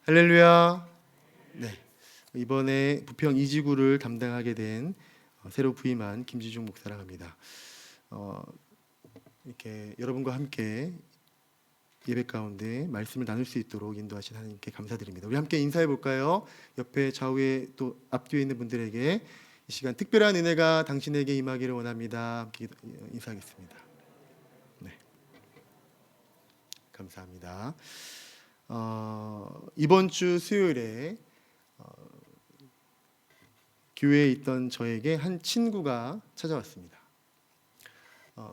할렐루야. 네, 이번에 부평 이지구를 담당하게 된 새로 부임한 김지중 목사라고 합니다. 이렇게 여러분과 함께 예배 가운데 말씀을 나눌 수 있도록 인도하신 하나님께 감사드립니다. 우리 함께 인사해 볼까요? 옆에 좌우에 또 앞뒤에 있는 분들에게 이 시간 특별한 은혜가 당신에게 임하기를 원합니다. 함께 인사하겠습니다. 네, 감사합니다. 이번 주 수요일에 교회에 있던 저에게 한 친구가 찾아왔습니다.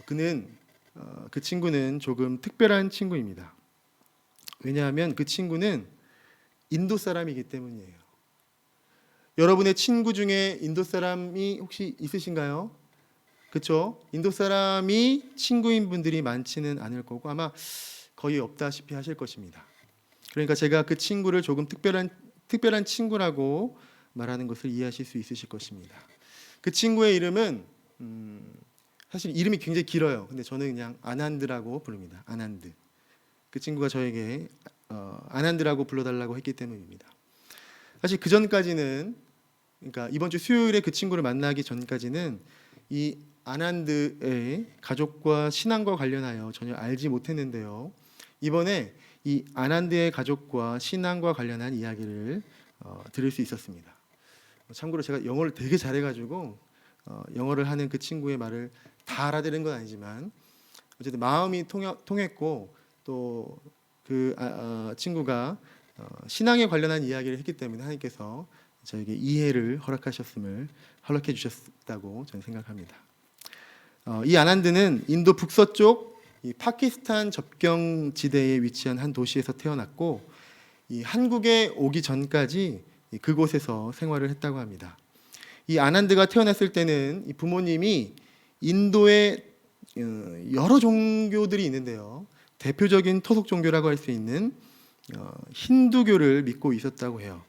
그 친구는 조금 특별한 친구입니다. 왜냐하면 그 친구는 인도 사람이기 때문이에요. 여러분의 친구 중에 인도 사람이 혹시 있으신가요? 그렇죠? 인도 사람이 친구인 분들이 많지는 않을 거고 아마 거의 없다시피 하실 것입니다. 그러니까 제가 그 친구를 조금 특별한 친구라고 말하는 것을 이해하실 수 있으실 것입니다. 그 친구의 이름은 사실 이름이 굉장히 길어요. 근데 저는 그냥 아난드라고 부릅니다. 아난드. 그 친구가 저에게 아난드라고 불러달라고 했기 때문입니다. 사실 그 전까지는, 그러니까 이번 주 수요일에 그 친구를 만나기 전까지는 이 아난드의 가족과 신앙과 관련하여 전혀 알지 못했는데요. 이번에 이 아난드의 가족과 신앙과 관련한 이야기를 들을 수 있었습니다. 참고로 제가 영어를 되게 잘해가지고 영어를 하는 그 친구의 말을 다 알아들은 건 아니지만 어쨌든 마음이 통했고 또 그 친구가 신앙에 관련한 이야기를 했기 때문에 하나님께서 저에게 이해를 허락해 주셨다고 저는 생각합니다. 이 아난드는 인도 북서쪽 이 파키스탄 접경 지대에 위치한 한 도시에서 태어났고 이 한국에 오기 전까지 그곳에서 생활을 했다고 합니다. 이 아난드가 태어났을 때는 이 부모님이 인도에 여러 종교들이 있는데요. 대표적인 토속 종교라고 할 수 있는 힌두교를 믿고 있었다고 해요.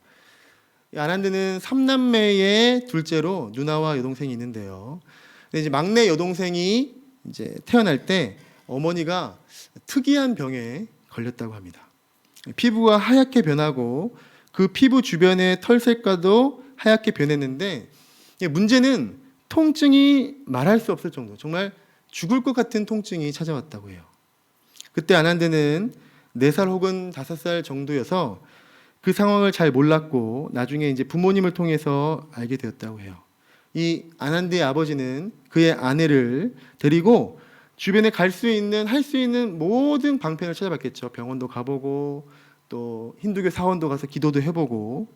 이 아난드는 3남매의 둘째로 누나와 여동생이 있는데요. 근데 이제 막내 여동생이 이제 태어날 때 어머니가 특이한 병에 걸렸다고 합니다. 피부가 하얗게 변하고 그 피부 주변의 털색과도 하얗게 변했는데 문제는 통증이 말할 수 없을 정도, 정말 죽을 것 같은 통증이 찾아왔다고 해요. 그때 아난드는 4살 혹은 5살 정도여서 그 상황을 잘 몰랐고 나중에 이제 부모님을 통해서 알게 되었다고 해요. 이 아난드의 아버지는 그의 아내를 데리고 주변에 할 수 있는 모든 방편을 찾아봤겠죠. 병원도 가보고 또 힌두교 사원도 가서 기도도 해보고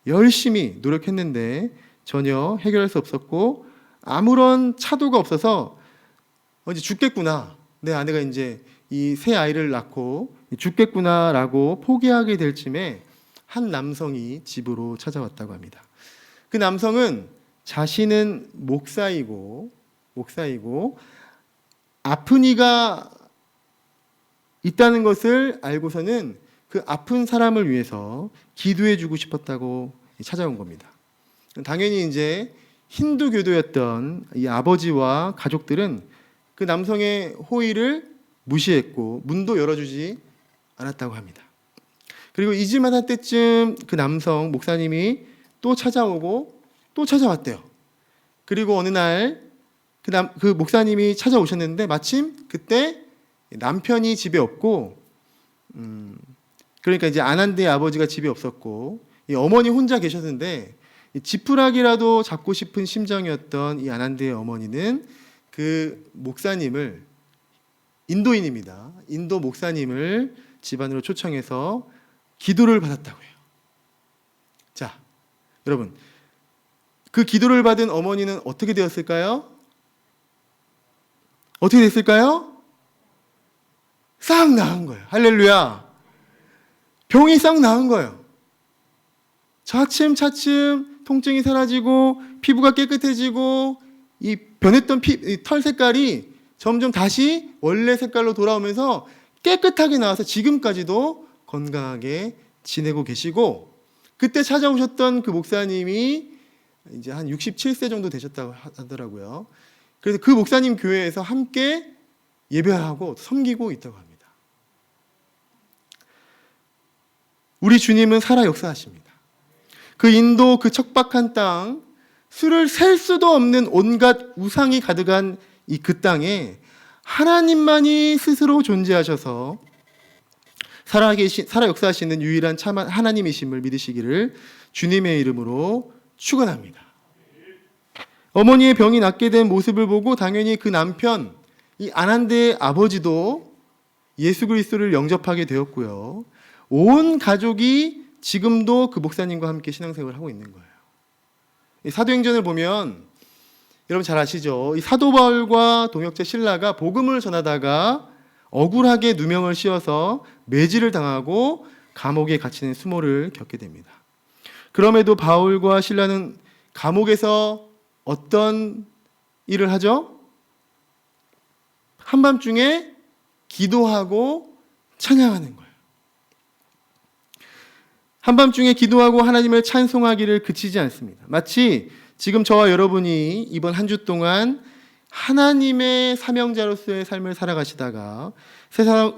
열심히 노력했는데 전혀 해결할 수 없었고 아무런 차도가 없어서 이제 죽겠구나. 내 아내가 이제 이 새 아이를 낳고 죽겠구나라고 포기하게 될 쯤에 한 남성이 집으로 찾아왔다고 합니다. 그 남성은 자신은 목사이고 아픈 이가 있다는 것을 알고서는 그 아픈 사람을 위해서 기도해 주고 싶었다고 찾아온 겁니다. 당연히 이제 힌두교도였던 이 아버지와 가족들은 그 남성의 호의를 무시했고 문도 열어주지 않았다고 합니다. 그리고 잊을만할 때쯤 그 남성 목사님이 또 찾아오고 또 찾아왔대요. 그리고 어느 날 그 목사님이 찾아오셨는데 마침 그때 남편이 집에 없고 그러니까 이제 아난드의 아버지가 집에 없었고 이 어머니 혼자 계셨는데 지푸라기라도 잡고 싶은 심정이었던 이 아난드의 어머니는 그 목사님을, 인도인입니다. 인도 목사님을 집안으로 초청해서 기도를 받았다고 해요. 자, 여러분, 그 기도를 받은 어머니는 어떻게 되었을까요? 어떻게 됐을까요? 싹 나은 거예요. 할렐루야. 병이 싹 나은 거예요. 차츰 통증이 사라지고 피부가 깨끗해지고 이 변했던 털 색깔이 점점 다시 원래 색깔로 돌아오면서 깨끗하게 나와서 지금까지도 건강하게 지내고 계시고 그때 찾아오셨던 그 목사님이 이제 한 67세 정도 되셨다고 하더라고요. 그래서 그 목사님 교회에서 함께 예배하고 섬기고 있다고 합니다. 우리 주님은 살아 역사하십니다. 그 인도 그 척박한 땅, 수를 셀 수도 없는 온갖 우상이 가득한 이 그 땅에 하나님만이 스스로 존재하셔서 살아 역사하시는 유일한 참 하나님이심을 믿으시기를 주님의 이름으로 축원합니다. 어머니의 병이 낫게 된 모습을 보고 당연히 그 남편, 이 아난드의 아버지도 예수 그리스도를 영접하게 되었고요. 온 가족이 지금도 그 목사님과 함께 신앙생활을 하고 있는 거예요. 이 사도행전을 보면 여러분 잘 아시죠? 이 사도 바울과 동역자 실라가 복음을 전하다가 억울하게 누명을 씌워서 매질을 당하고 감옥에 갇히는 수모를 겪게 됩니다. 그럼에도 바울과 실라는 감옥에서 어떤 일을 하죠? 한밤중에 기도하고 찬양하는 거예요. 한밤중에 기도하고 하나님을 찬송하기를 그치지 않습니다. 마치 지금 저와 여러분이 이번 한 주 동안 하나님의 사명자로서의 삶을 살아가시다가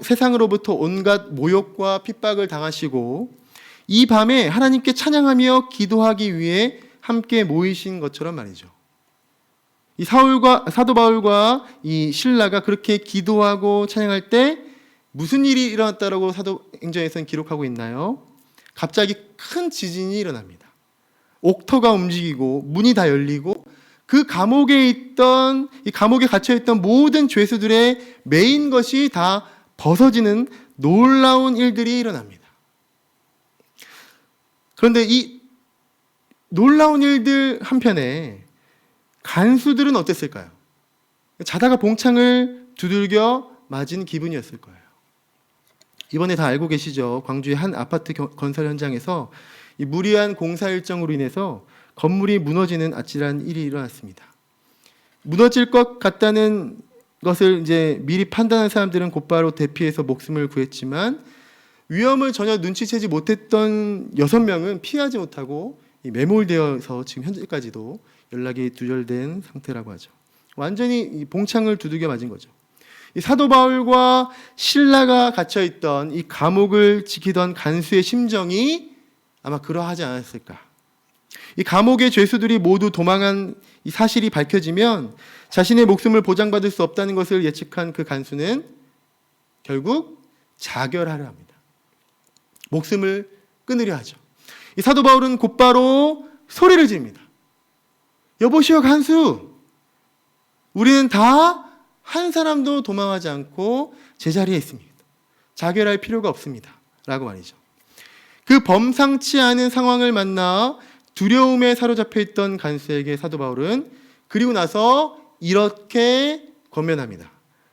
세상으로부터 온갖 모욕과 핍박을 당하시고 이 밤에 하나님께 찬양하며 기도하기 위해 함께 모이신 것처럼 말이죠. 이 사도 바울과 이 실라가 그렇게 기도하고 찬양할 때 무슨 일이 일어났다라고 사도행전에서는 기록하고 있나요? 갑자기 큰 지진이 일어납니다. 옥터가 움직이고 문이 다 열리고 그 감옥에 갇혀있던 모든 죄수들의 메인 것이 다 벗어지는 놀라운 일들이 일어납니다. 그런데 이 놀라운 일들 한편에 간수들은 어땠을까요? 자다가 봉창을 두들겨 맞은 기분이었을 거예요. 이번에 다 알고 계시죠? 광주의 한 아파트 건설 현장에서 이 무리한 공사 일정으로 인해서 건물이 무너지는 아찔한 일이 일어났습니다. 무너질 것 같다는 것을 이제 미리 판단한 사람들은 곧바로 대피해서 목숨을 구했지만 위험을 전혀 눈치채지 못했던 6명은 피하지 못하고 매몰되어서 지금 현재까지도 연락이 두절된 상태라고 하죠. 완전히 봉창을 두들겨 맞은 거죠. 이 사도 바울과 실라가 갇혀있던 이 감옥을 지키던 간수의 심정이 아마 그러하지 않았을까. 이 감옥의 죄수들이 모두 도망한 이 사실이 밝혀지면 자신의 목숨을 보장받을 수 없다는 것을 예측한 그 간수는 결국 자결하려 합니다. 목숨을 끊으려 하죠. 이 사도 바울은 곧바로 소리를 지릅니다. 여보시오 간수, 우리는 다 한 사람도 도망하지 않고 제자리에 있습니다. 자결할 필요가 없습니다. 라고 말이죠. 그 범상치 않은 상황을 만나 두려움에 사로잡혀 있던 간수에게 사도 바울은 그리고 나서 이렇게 권면합니다.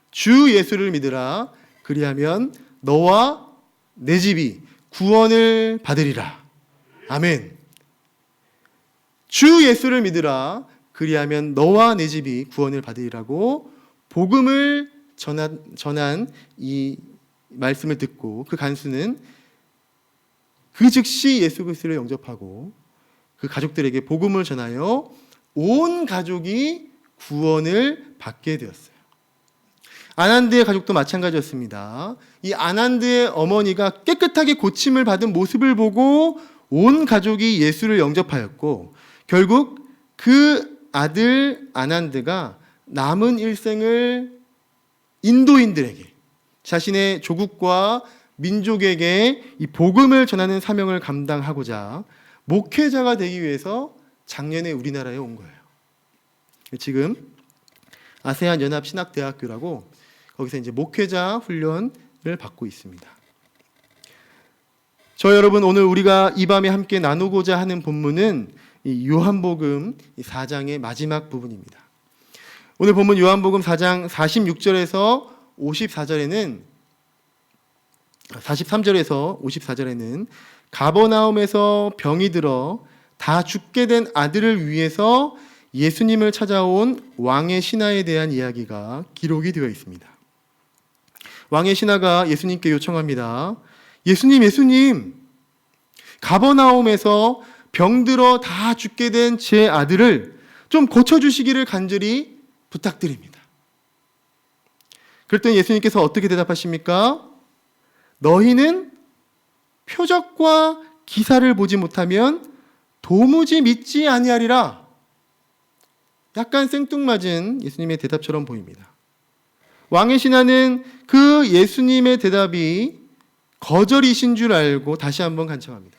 주 예수를 믿으라. 그리하면 너와 내 집이 구원을 받으리라. 아멘. 주 예수를 믿으라. 그리하면 너와 내 집이 구원을 받으리라고 복음을 전한 이 말씀을 듣고 그 간수는 그 즉시 예수 그리스도를 영접하고 그 가족들에게 복음을 전하여 온 가족이 구원을 받게 되었어요. 아난드의 가족도 마찬가지였습니다. 이 아난드의 어머니가 깨끗하게 고침을 받은 모습을 보고 온 가족이 예수를 영접하였고 결국 그 아들 아난드가 남은 일생을 인도인들에게 자신의 조국과 민족에게 이 복음을 전하는 사명을 감당하고자 목회자가 되기 위해서 작년에 우리나라에 온 거예요. 지금 아세안 연합 신학대학교라고 거기서 이제 목회자 훈련을 받고 있습니다. 저 여러분, 오늘 우리가 이 밤에 함께 나누고자 하는 본문은 이 요한복음 4장의 마지막 부분입니다. 오늘 본문 요한복음 4장 46절에서 43절에서 54절에는 가버나움에서 병이 들어 다 죽게 된 아들을 위해서 예수님을 찾아온 왕의 신하에 대한 이야기가 기록이 되어 있습니다. 왕의 신하가 예수님께 요청합니다. 예수님, 가버나움에서 병들어 다 죽게 된 제 아들을 좀 고쳐주시기를 간절히 부탁드립니다. 그랬더니 예수님께서 어떻게 대답하십니까? 너희는 표적과 기사를 보지 못하면 도무지 믿지 아니하리라. 약간 생뚱맞은 예수님의 대답처럼 보입니다. 왕의 신하는 그 예수님의 대답이 거절이신 줄 알고 다시 한번 간청합니다.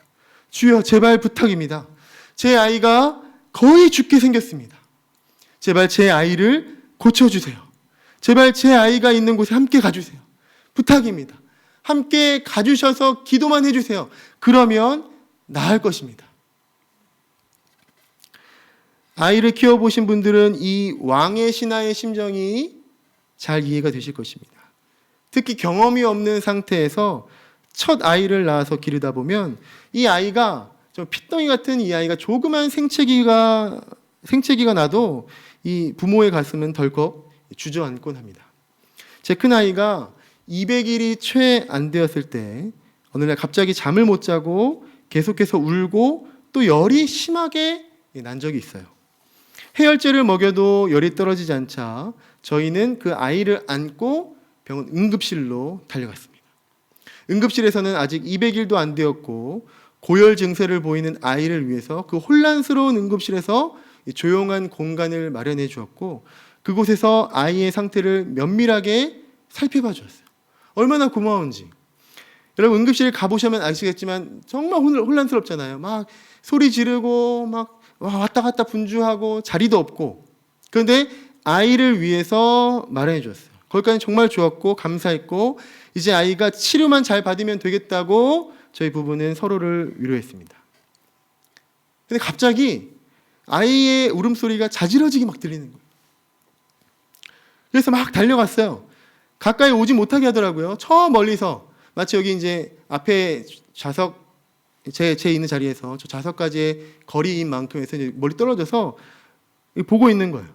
주여, 제발 부탁입니다. 제 아이가 거의 죽게 생겼습니다. 제발 제 아이를 고쳐주세요. 제발 제 아이가 있는 곳에 함께 가주세요. 부탁입니다. 함께 가주셔서 기도만 해주세요. 그러면 나을 것입니다. 아이를 키워보신 분들은 이 왕의 신하의 심정이 잘 이해가 되실 것입니다. 특히 경험이 없는 상태에서 첫 아이를 낳아서 기르다 보면 이 아이가 좀 핏덩이 같은 이 아이가 조그만 생채기가 나도 이 부모의 가슴은 덜컥 주저앉곤 합니다. 제 큰아이가 200일이 채 안 되었을 때 어느 날 갑자기 잠을 못 자고 계속해서 울고 또 열이 심하게 난 적이 있어요. 해열제를 먹여도 열이 떨어지지 않자 저희는 그 아이를 안고 병원 응급실로 달려갔습니다. 응급실에서는 아직 200일도 안 되었고 고열 증세를 보이는 아이를 위해서 그 혼란스러운 응급실에서 조용한 공간을 마련해 주었고 그곳에서 아이의 상태를 면밀하게 살펴봐 주었어요. 얼마나 고마운지. 여러분 응급실 가보시면 아시겠지만 정말 혼란스럽잖아요. 막 소리 지르고 막 왔다 갔다 분주하고 자리도 없고. 그런데 아이를 위해서 마련해 주었어요. 거기까지 정말 좋았고 감사했고 이제 아이가 치료만 잘 받으면 되겠다고 저희 부부는 서로를 위로했습니다. 근데 갑자기 아이의 울음소리가 자지러지게 막 들리는 거예요. 그래서 막 달려갔어요. 가까이 오지 못하게 하더라고요. 저 멀리서 마치 여기 이제 앞에 좌석 제 있는 자리에서 저 좌석까지의 거리인 만큼에서 이제 멀리 떨어져서 보고 있는 거예요.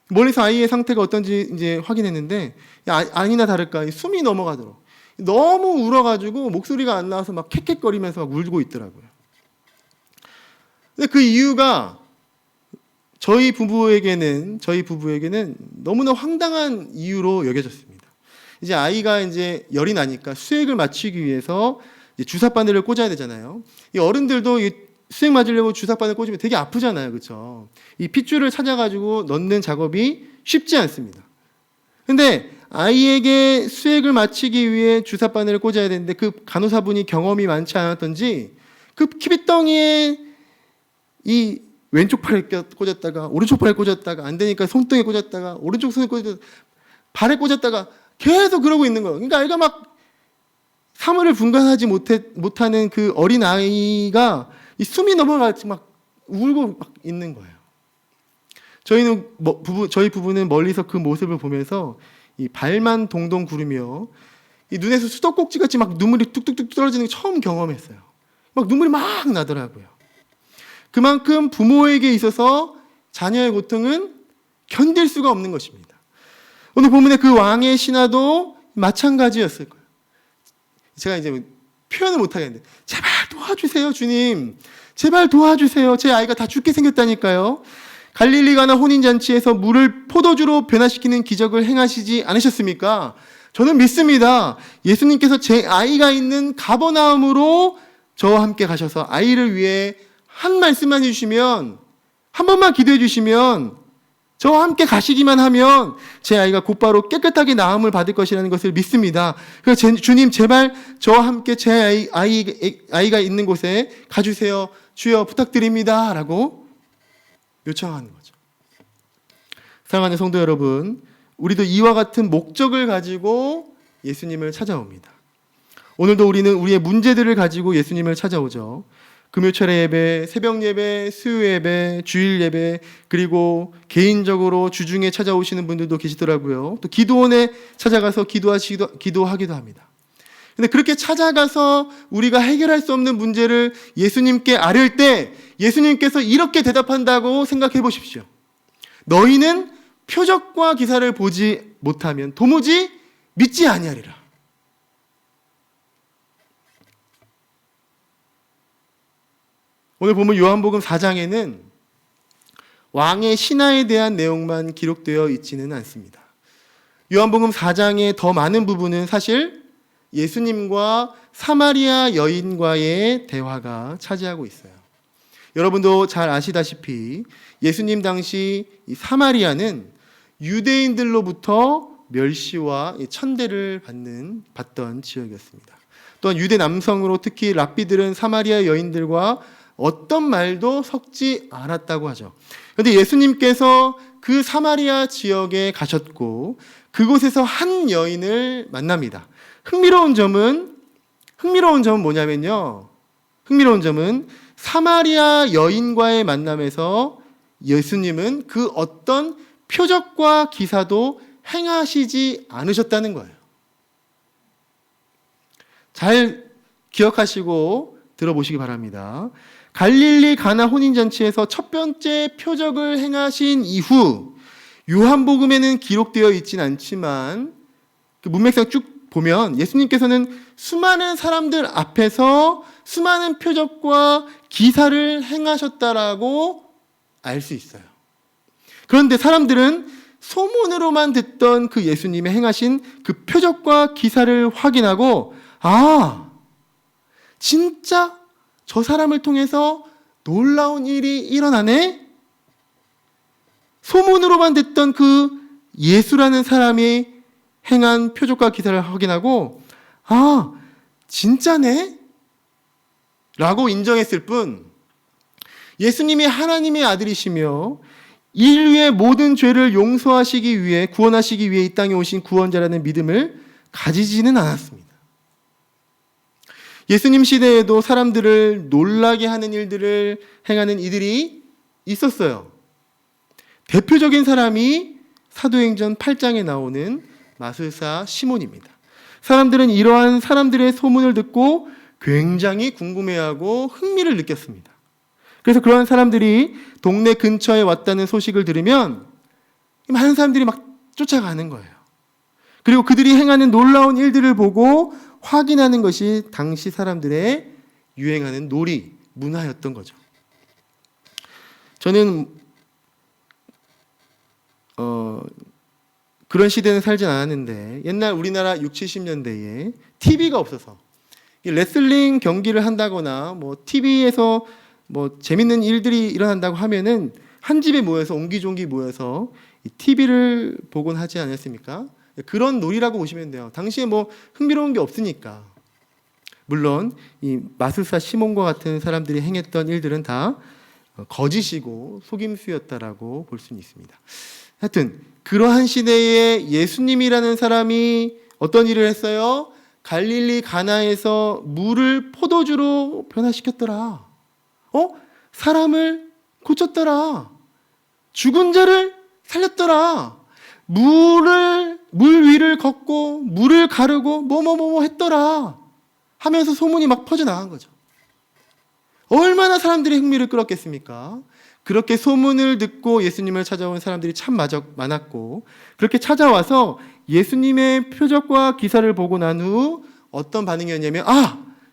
멀리서 아이의 상태가 어떤지 이제 확인했는데 아니나 다를까 숨이 넘어가도록 너무 울어가지고 목소리가 안 나와서 막 캑캑거리면서 막 울고 있더라고요. 근데 그 이유가 저희 부부에게는 너무나 황당한 이유로 여겨졌습니다. 이제 아이가 이제 열이 나니까 수액을 맞추기 위해서 주사바늘을 꽂아야 되잖아요. 이 어른들도 이 수액 맞으려고 주사바늘 꽂으면 되게 아프잖아요, 그렇죠? 이 핏줄을 찾아가지고 넣는 작업이 쉽지 않습니다. 근데 아이에게 수액을 맞추기 위해 주사바늘을 꽂아야 되는데 그 간호사분이 경험이 많지 않았던지 그 피빗덩이에 이 왼쪽 팔에 꽂았다가 오른쪽 팔에 꽂았다가 안 되니까 손등에 꽂았다가 오른쪽 손에 꽂았다가 발에 꽂았다가 계속 그러고 있는 거예요. 그러니까 아이가 막 사물을 분간하지 못하는 그 어린 아이가 이 숨이 넘어가지 막 울고 막 있는 거예요. 저희 부부는 멀리서 그 모습을 보면서 이 발만 동동 구르며 이 눈에서 수도꼭지 같이 막 눈물이 뚝뚝뚝 떨어지는 게 처음 경험했어요. 막 눈물이 막 나더라고요. 그만큼 부모에게 있어서 자녀의 고통은 견딜 수가 없는 것입니다. 오늘 본문의 그 왕의 신하도 마찬가지였을 거예요. 제가 이제 표현을 못하겠는데 제발 도와주세요, 주님. 제발 도와주세요. 제 아이가 다 죽게 생겼다니까요. 갈릴리 가나 혼인잔치에서 물을 포도주로 변화시키는 기적을 행하시지 않으셨습니까? 저는 믿습니다. 예수님께서 제 아이가 있는 가버나움으로 저와 함께 가셔서 아이를 위해 한 말씀만 해주시면, 한 번만 기도해 주시면, 저와 함께 가시기만 하면 제 아이가 곧바로 깨끗하게 나음을 받을 것이라는 것을 믿습니다. 그래서 주님 제발 저와 함께 제 아이가 있는 곳에 가주세요. 주여 부탁드립니다. 라고 요청하는 거죠. 사랑하는 성도 여러분, 우리도 이와 같은 목적을 가지고 예수님을 찾아옵니다. 오늘도 우리는 우리의 문제들을 가지고 예수님을 찾아오죠. 금요철의 예배, 새벽 예배, 수요 예배, 주일 예배, 그리고 개인적으로 주중에 찾아오시는 분들도 계시더라고요. 또 기도원에 찾아가서 기도하기도 합니다. 근데 그렇게 찾아가서 우리가 해결할 수 없는 문제를 예수님께 아뢰을 때 예수님께서 이렇게 대답한다고 생각해 보십시오. 너희는 표적과 기사를 보지 못하면 도무지 믿지 아니하리라. 오늘 보면 요한복음 4장에는 왕의 신하에 대한 내용만 기록되어 있지는 않습니다. 요한복음 4장의 더 많은 부분은 사실 예수님과 사마리아 여인과의 대화가 차지하고 있어요. 여러분도 잘 아시다시피 예수님 당시 이 사마리아는 유대인들로부터 멸시와 천대를 받던 지역이었습니다. 또한 유대 남성으로 특히 랍비들은 사마리아 여인들과 어떤 말도 섞지 않았다고 하죠. 그런데 예수님께서 그 사마리아 지역에 가셨고 그곳에서 한 여인을 만납니다. 흥미로운 점은 뭐냐면요. 흥미로운 점은 사마리아 여인과의 만남에서 예수님은 그 어떤 표적과 기사도 행하시지 않으셨다는 거예요. 잘 기억하시고 들어보시기 바랍니다. 갈릴리 가나 혼인잔치에서 첫 번째 표적을 행하신 이후 요한복음에는 기록되어 있진 않지만 그 문맥상 쭉 보면 예수님께서는 수많은 사람들 앞에서 수많은 표적과 기사를 행하셨다라고 알 수 있어요. 그런데 사람들은 소문으로만 듣던 그 예수님의 행하신 그 표적과 기사를 확인하고 진짜 저 사람을 통해서 놀라운 일이 일어나네? 소문으로만 듣던 그 예수라는 사람이 행한 표적과 기사를 확인하고 진짜네? 라고 인정했을 뿐 예수님이 하나님의 아들이시며 인류의 모든 죄를 용서하시기 위해 구원하시기 위해 이 땅에 오신 구원자라는 믿음을 가지지는 않았습니다. 예수님 시대에도 사람들을 놀라게 하는 일들을 행하는 이들이 있었어요. 대표적인 사람이 사도행전 8장에 나오는 마술사 시몬입니다. 사람들은 이러한 사람들의 소문을 듣고 굉장히 궁금해하고 흥미를 느꼈습니다. 그래서 그러한 사람들이 동네 근처에 왔다는 소식을 들으면 많은 사람들이 막 쫓아가는 거예요. 그리고 그들이 행하는 놀라운 일들을 보고 확인하는 것이 당시 사람들의 유행하는 놀이, 문화였던 거죠. 저는 그런 시대는 살진 않았는데 옛날 우리나라 60, 70년대에 TV가 없어서 레슬링 경기를 한다거나 TV에서 재밌는 일들이 일어난다고 하면은 한 집에 모여서 옹기종기 모여서 TV를 보곤 하지 않았습니까? 그런 놀이라고 보시면 돼요. 당시에 흥미로운 게 없으니까. 물론 이 마술사 시몬과 같은 사람들이 행했던 일들은 다 거짓이고 속임수였다라고 볼 수는 있습니다. 하여튼 그러한 시대에 예수님이라는 사람이 어떤 일을 했어요? 갈릴리 가나에서 물을 포도주로 변화시켰더라. 사람을 고쳤더라. 죽은 자를 살렸더라. 물 위를 걷고 물을 가르고 뭐뭐뭐 했더라 하면서 소문이 막 퍼져나간 거죠. 얼마나 사람들이 흥미를 끌었겠습니까? 그렇게 소문을 듣고 예수님을 찾아온 사람들이 참 많았고 그렇게 찾아와서 예수님의 표적과 기사를 보고 난 후 어떤 반응이었냐면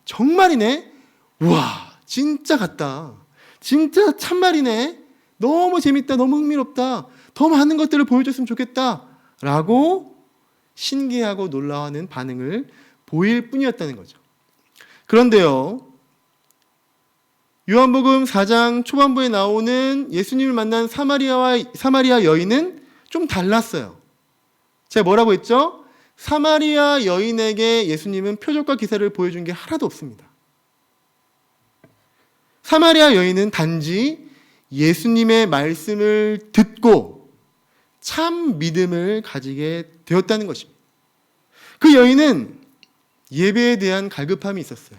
정말이네? 우와 진짜 같다. 진짜 참말이네. 너무 재밌다. 너무 흥미롭다. 더 많은 것들을 보여줬으면 좋겠다 라고 신기하고 놀라워하는 반응을 보일 뿐이었다는 거죠. 그런데요, 요한복음 4장 초반부에 나오는 예수님을 만난 사마리아 여인은 좀 달랐어요. 제가 뭐라고 했죠? 사마리아 여인에게 예수님은 표적과 기사를 보여준 게 하나도 없습니다. 사마리아 여인은 단지 예수님의 말씀을 듣고 참 믿음을 가지게 되었다는 것입니다. 그 여인은 예배에 대한 갈급함이 있었어요.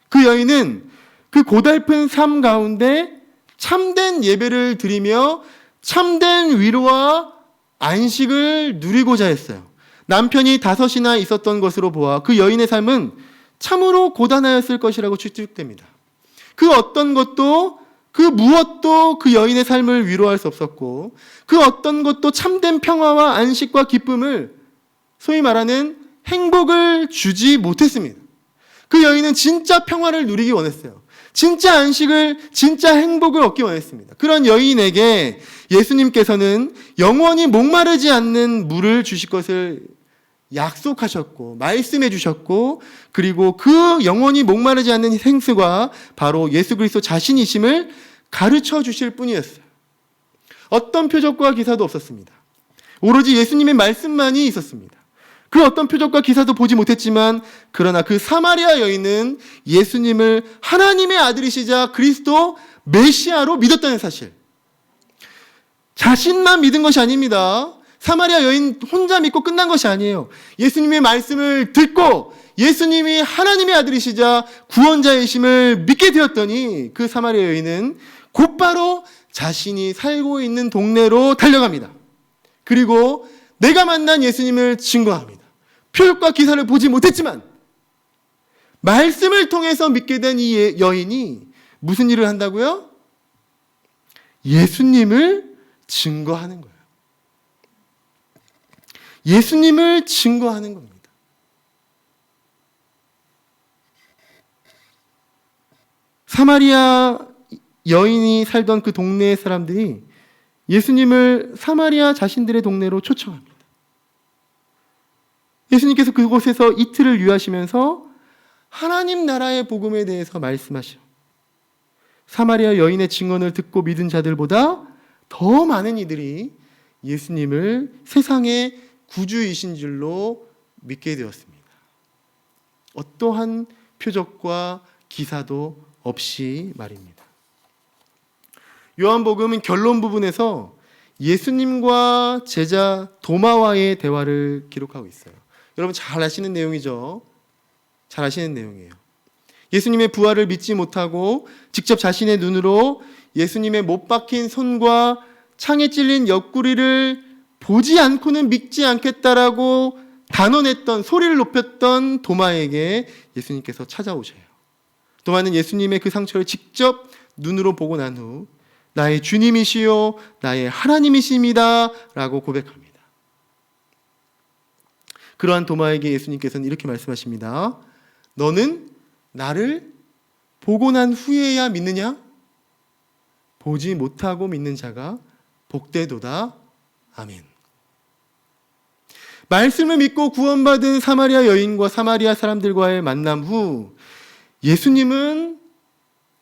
그 여인은 그 고달픈 삶 가운데 참된 예배를 드리며 참된 위로와 안식을 누리고자 했어요. 남편이 5이나 있었던 것으로 보아 그 여인의 삶은 참으로 고단하였을 것이라고 추측됩니다. 그 어떤 것도 그 무엇도 그 여인의 삶을 위로할 수 없었고 그 어떤 것도 참된 평화와 안식과 기쁨을 소위 말하는 행복을 주지 못했습니다. 그 여인은 진짜 평화를 누리기 원했어요. 진짜 안식을, 진짜 행복을 얻기 원했습니다. 그런 여인에게 예수님께서는 영원히 목마르지 않는 물을 주실 것을 약속하셨고 말씀해 주셨고 그리고 그 영원히 목마르지 않는 생수가 바로 예수 그리스도 자신이심을 가르쳐 주실 뿐이었어요. 어떤 표적과 기사도 없었습니다. 오로지 예수님의 말씀만이 있었습니다. 그 어떤 표적과 기사도 보지 못했지만 그러나 그 사마리아 여인은 예수님을 하나님의 아들이시자 그리스도 메시아로 믿었다는 사실. 자신만 믿은 것이 아닙니다. 사마리아 여인 혼자 믿고 끝난 것이 아니에요. 예수님의 말씀을 듣고 예수님이 하나님의 아들이시자 구원자이심을 믿게 되었더니 그 사마리아 여인은 곧바로 자신이 살고 있는 동네로 달려갑니다. 그리고 내가 만난 예수님을 증거합니다. 표적과 기사를 보지 못했지만 말씀을 통해서 믿게 된 이 여인이 무슨 일을 한다고요? 예수님을 증거하는 거예요. 예수님을 증거하는 겁니다. 사마리아 여인이 살던 그 동네의 사람들이 예수님을 사마리아 자신들의 동네로 초청합니다. 예수님께서 그곳에서 이틀을 유하시면서 하나님 나라의 복음에 대해서 말씀하셔. 사마리아 여인의 증언을 듣고 믿은 자들보다 더 많은 이들이 예수님을 세상의 구주이신 줄로 믿게 되었습니다. 어떠한 표적과 기사도 없이 말입니다. 요한복음은 결론 부분에서 예수님과 제자 도마와의 대화를 기록하고 있어요. 여러분 잘 아시는 내용이죠? 잘 아시는 내용이에요. 예수님의 부활을 믿지 못하고 직접 자신의 눈으로 예수님의 못 박힌 손과 창에 찔린 옆구리를 보지 않고는 믿지 않겠다라고 단언했던, 소리를 높였던 도마에게 예수님께서 찾아오셔요. 도마는 예수님의 그 상처를 직접 눈으로 보고 난 후 나의 주님이시요 나의 하나님이십니다 라고 고백합니다. 그러한 도마에게 예수님께서는 이렇게 말씀하십니다. 너는 나를 보고 난 후에야 믿느냐? 보지 못하고 믿는 자가 복되도다. 아멘. 말씀을 믿고 구원받은 사마리아 여인과 사마리아 사람들과의 만남 후 예수님은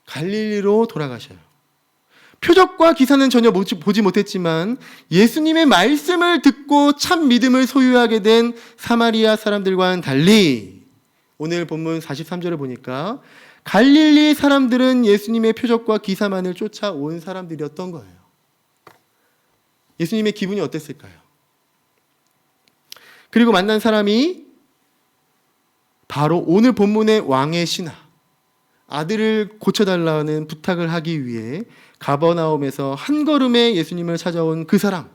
갈릴리로 돌아가셔요. 표적과 기사는 전혀 보지 못했지만 예수님의 말씀을 듣고 참 믿음을 소유하게 된 사마리아 사람들과는 달리 오늘 본문 43절을 보니까 갈릴리 사람들은 예수님의 표적과 기사만을 쫓아온 사람들이었던 거예요. 예수님의 기분이 어땠을까요? 그리고 만난 사람이 바로 오늘 본문의 왕의 신하, 아들을 고쳐달라는 부탁을 하기 위해 가버나움에서 한 걸음에 예수님을 찾아온 그 사람,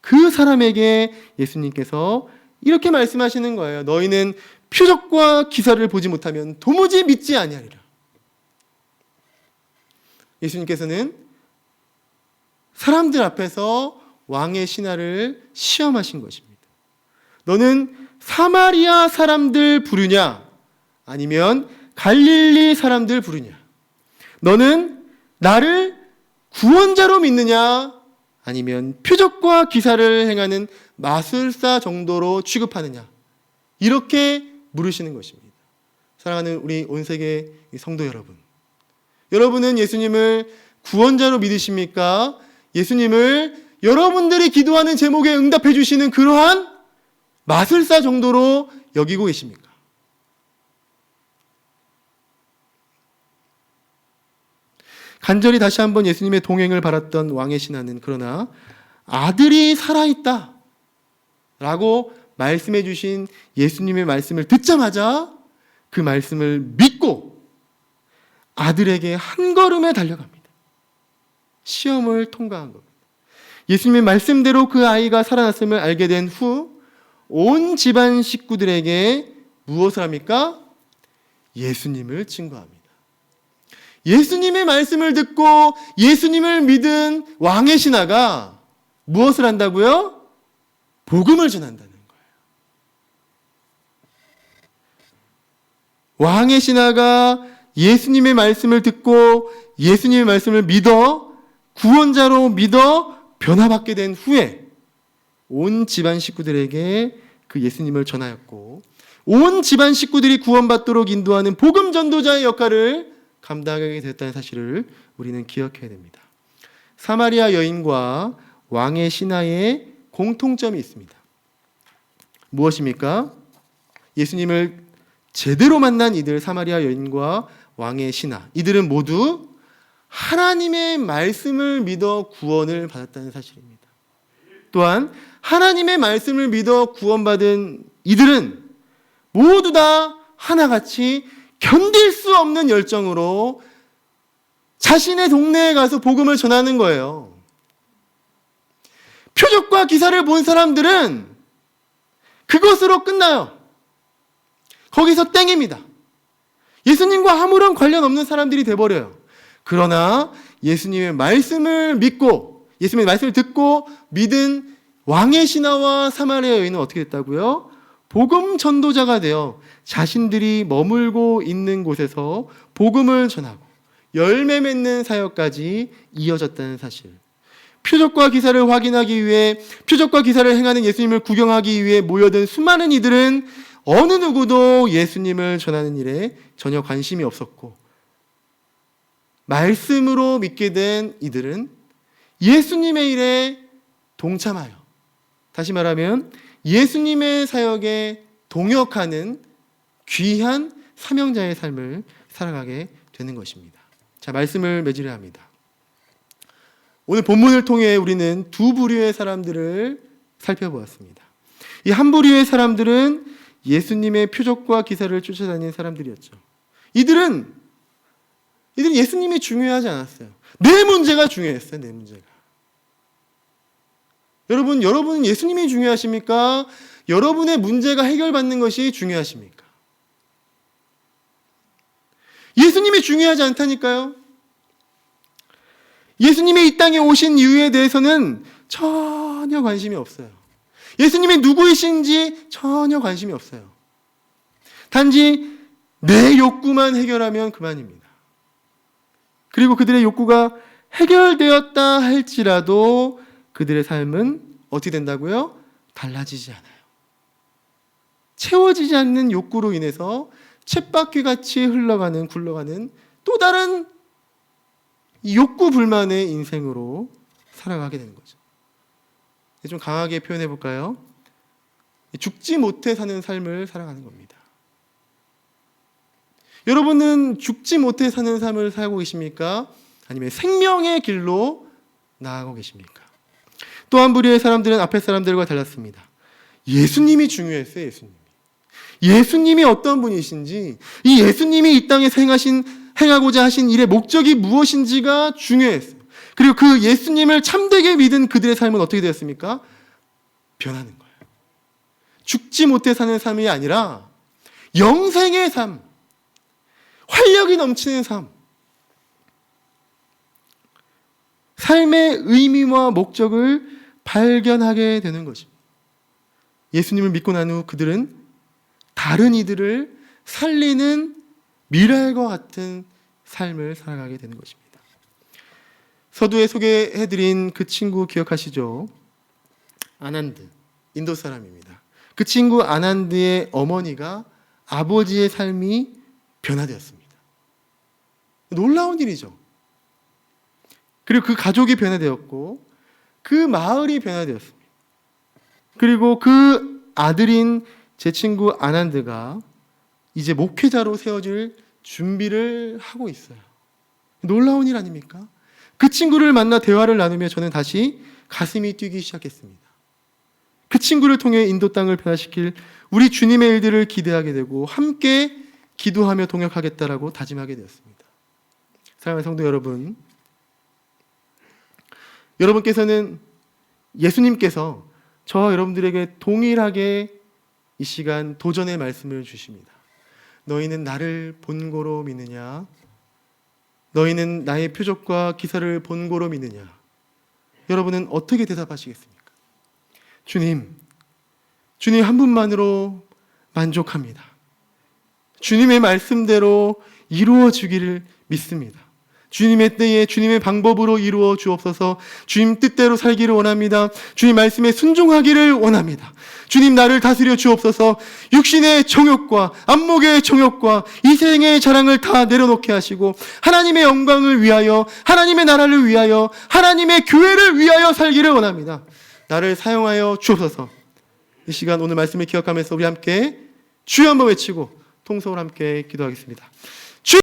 그 사람에게 예수님께서 이렇게 말씀하시는 거예요. 너희는 표적과 기사를 보지 못하면 도무지 믿지 아니하리라. 예수님께서는 사람들 앞에서 왕의 신하를 시험하신 것입니다. 너는 사마리아 사람들 부르냐? 아니면 갈릴리 사람들 부르냐? 너는 나를 구원자로 믿느냐? 아니면 표적과 기사를 행하는 마술사 정도로 취급하느냐? 이렇게 물으시는 것입니다. 사랑하는 우리 온 세계 성도 여러분, 여러분은 예수님을 구원자로 믿으십니까? 예수님을 여러분들이 기도하는 제목에 응답해 주시는 그러한 마술사 정도로 여기고 계십니까? 간절히 다시 한번 예수님의 동행을 바랐던 왕의 신하는 그러나 아들이 살아있다 라고 말씀해 주신 예수님의 말씀을 듣자마자 그 말씀을 믿고 아들에게 한 걸음에 달려갑니다. 시험을 통과한 겁니다. 예수님의 말씀대로 그 아이가 살아났음을 알게 된 후 온 집안 식구들에게 무엇을 합니까? 예수님을 증거합니다. 예수님의 말씀을 듣고 예수님을 믿은 왕의 신하가 무엇을 한다고요? 복음을 전한다는 거예요. 왕의 신하가 예수님의 말씀을 듣고 예수님의 말씀을 믿어 구원자로 믿어 변화받게 된 후에 온 집안 식구들에게 그 예수님을 전하였고 온 집안 식구들이 구원받도록 인도하는 복음 전도자의 역할을 감당하게 되었다는 사실을 우리는 기억해야 됩니다. 사마리아 여인과 왕의 신하의 공통점이 있습니다. 무엇입니까? 예수님을 제대로 만난 이들, 사마리아 여인과 왕의 신하, 이들은 모두 하나님의 말씀을 믿어 구원을 받았다는 사실입니다. 또한 하나님의 말씀을 믿어 구원받은 이들은 모두 다 하나같이 견딜 수 없는 열정으로 자신의 동네에 가서 복음을 전하는 거예요. 표적과 기사를 본 사람들은 그것으로 끝나요. 거기서 땡입니다. 예수님과 아무런 관련 없는 사람들이 돼버려요. 그러나 예수님의 말씀을 믿고 예수님의 말씀을 듣고 믿은 왕의 신하와 사마리아 여인은 어떻게 됐다고요? 복음 전도자가 되어 자신들이 머물고 있는 곳에서 복음을 전하고 열매 맺는 사역까지 이어졌다는 사실. 표적과 기사를 확인하기 위해 표적과 기사를 행하는 예수님을 구경하기 위해 모여든 수많은 이들은 어느 누구도 예수님을 전하는 일에 전혀 관심이 없었고 말씀으로 믿게 된 이들은 예수님의 일에 동참하여 다시 말하면 예수님의 사역에 동역하는 귀한 사명자의 삶을 살아가게 되는 것입니다. 자, 말씀을 맺으려 합니다. 오늘 본문을 통해 우리는 두 부류의 사람들을 살펴보았습니다. 이 한 부류의 사람들은 예수님의 표적과 기사를 쫓아다니는 사람들이었죠. 이들은 예수님이 중요하지 않았어요. 내 문제가 중요했어요. 내 문제가. 여러분은 예수님이 중요하십니까? 여러분의 문제가 해결받는 것이 중요하십니까? 예수님이 중요하지 않다니까요. 예수님이 이 땅에 오신 이유에 대해서는 전혀 관심이 없어요. 예수님이 누구이신지 전혀 관심이 없어요. 단지 내 욕구만 해결하면 그만입니다. 그리고 그들의 욕구가 해결되었다 할지라도 그들의 삶은 어떻게 된다고요? 달라지지 않아요. 채워지지 않는 욕구로 인해서 쳇바퀴같이 굴러가는 또 다른 욕구 불만의 인생으로 살아가게 되는 거죠. 좀 강하게 표현해 볼까요? 죽지 못해 사는 삶을 살아가는 겁니다. 여러분은 죽지 못해 사는 삶을 살고 계십니까? 아니면 생명의 길로 나아가고 계십니까? 또 한 부류의 사람들은 앞에 사람들과 달랐습니다. 예수님이 중요했어요. 예수님이 어떤 분이신지, 이 예수님이 이 땅에 행하고자 하신 일의 목적이 무엇인지가 중요했어요. 그리고 그 예수님을 참되게 믿은 그들의 삶은 어떻게 되었습니까? 변하는 거예요. 죽지 못해 사는 삶이 아니라 영생의 삶, 활력이 넘치는 삶, 삶의 의미와 목적을 발견하게 되는 것입니다. 예수님을 믿고 난 후 그들은 다른 이들을 살리는 미랄과 같은 삶을 살아가게 되는 것입니다. 서두에 소개해드린 그 친구 기억하시죠? 아난드, 인도 사람입니다. 그 친구 아난드의 어머니가 아버지의 삶이 변화되었습니다. 놀라운 일이죠. 그리고 그 가족이 변화되었고 그 마을이 변화되었습니다. 그리고 그 아들인 제 친구 아난드가 이제 목회자로 세워질 준비를 하고 있어요. 놀라운 일 아닙니까? 그 친구를 만나 대화를 나누며 저는 다시 가슴이 뛰기 시작했습니다. 그 친구를 통해 인도 땅을 변화시킬 우리 주님의 일들을 기대하게 되고 함께 기도하며 동역하겠다라고 다짐하게 되었습니다. 사랑하는 성도 여러분, 여러분께서는 예수님께서 저와 여러분들에게 동일하게 이 시간 도전의 말씀을 주십니다. 너희는 나를 본고로 믿느냐? 너희는 나의 표적과 기사를 본고로 믿느냐? 여러분은 어떻게 대답하시겠습니까? 주님 한 분만으로 만족합니다. 주님의 말씀대로 이루어지기를 믿습니다. 주님의 때에 주님의 방법으로 이루어 주옵소서. 주님 뜻대로 살기를 원합니다. 주님 말씀에 순종하기를 원합니다. 주님 나를 다스려 주옵소서. 육신의 정욕과 안목의 정욕과 이생의 자랑을 다 내려놓게 하시고 하나님의 영광을 위하여, 하나님의 나라를 위하여, 하나님의 교회를 위하여 살기를 원합니다. 나를 사용하여 주옵소서. 이 시간 오늘 말씀을 기억하면서 우리 함께 주여 한번 외치고 통성을 함께 기도하겠습니다.